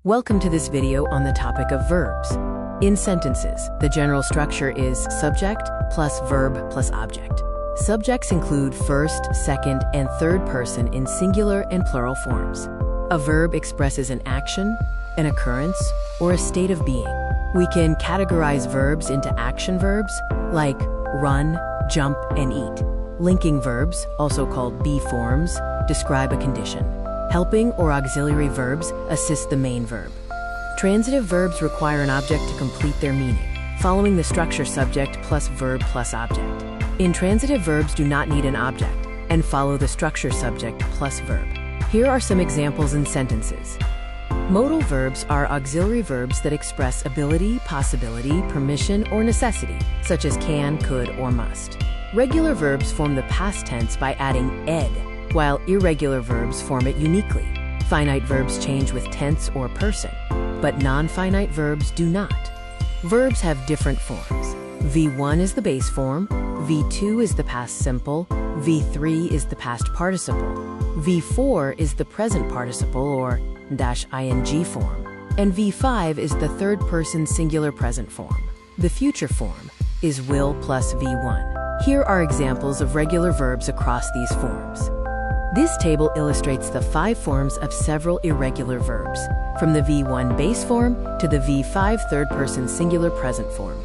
Welcome to this video on the topic of verbs. In sentences, the general structure is subject plus verb plus object. Subjects include first, second, and third person in singular and plural forms. A verb expresses an action, an occurrence, or a state of being. We can categorize verbs into action verbs like run, jump, and eat. Linking verbs, also called be forms, describe a condition. Helping or auxiliary verbs assist the main verb. Transitive verbs require an object to complete their meaning, following the structure subject plus verb plus object. Intransitive verbs do not need an object and follow the structure subject plus verb. Here are some examples in sentences. Modal verbs are auxiliary verbs that express ability, possibility, permission, or necessity, such as can, could, or must. Regular verbs form the past tense by adding ed, while irregular verbs form it uniquely. Finite verbs change with tense or person, but non-finite verbs do not. Verbs have different forms. V1 is the base form, V2 is the past simple, V3 is the past participle, V4 is the present participle or -ing form, and V5 is the third person singular present form. The future form is will plus V1. Here are examples of regular verbs across these forms. This table illustrates the 5 forms of several irregular verbs, from the V1 base form to the V5 third-person singular present form.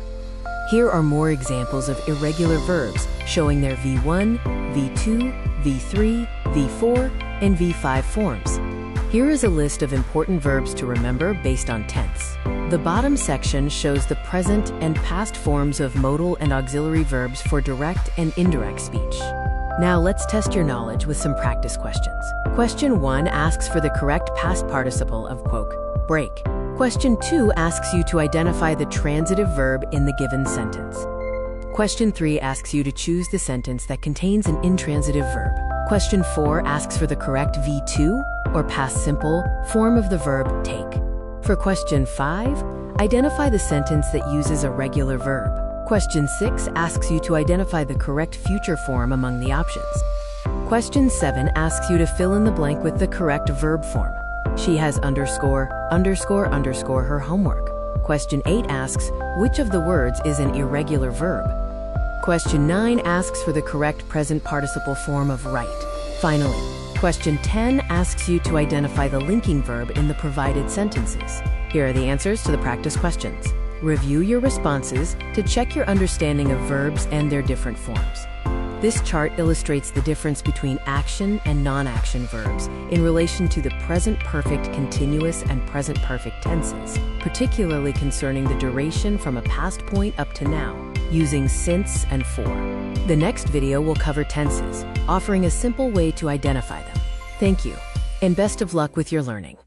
Here are more examples of irregular verbs showing their V1, V2, V3, V4, and V5 forms. Here is a list of important verbs to remember based on tense. The bottom section shows the present and past forms of modal and auxiliary verbs for direct and indirect speech. Now let's test your knowledge with some practice questions. Question 1 asks for the correct past participle of break. Question 2 asks you to identify the transitive verb in the given sentence. Question 3 asks you to choose the sentence that contains an intransitive verb. Question 4 asks for the correct V2, or past simple, form of the verb take. For question 5, identify the sentence that uses a regular verb. Question 6 asks you to identify the correct future form among the options. Question 7 asks you to fill in the blank with the correct verb form. She has underscore her homework. Question 8 asks, which of the words is an irregular verb? Question 9 asks for the correct present participle form of write. Finally, question 10 asks you to identify the linking verb in the provided sentences. Here are the answers to the practice questions. Review your responses to check your understanding of verbs and their different forms. This chart illustrates the difference between action and non-action verbs in relation to the present perfect continuous and present perfect tenses, particularly concerning the duration from a past point up to now, using since and for. The next video will cover tenses, offering a simple way to identify them. Thank you, and best of luck with your learning.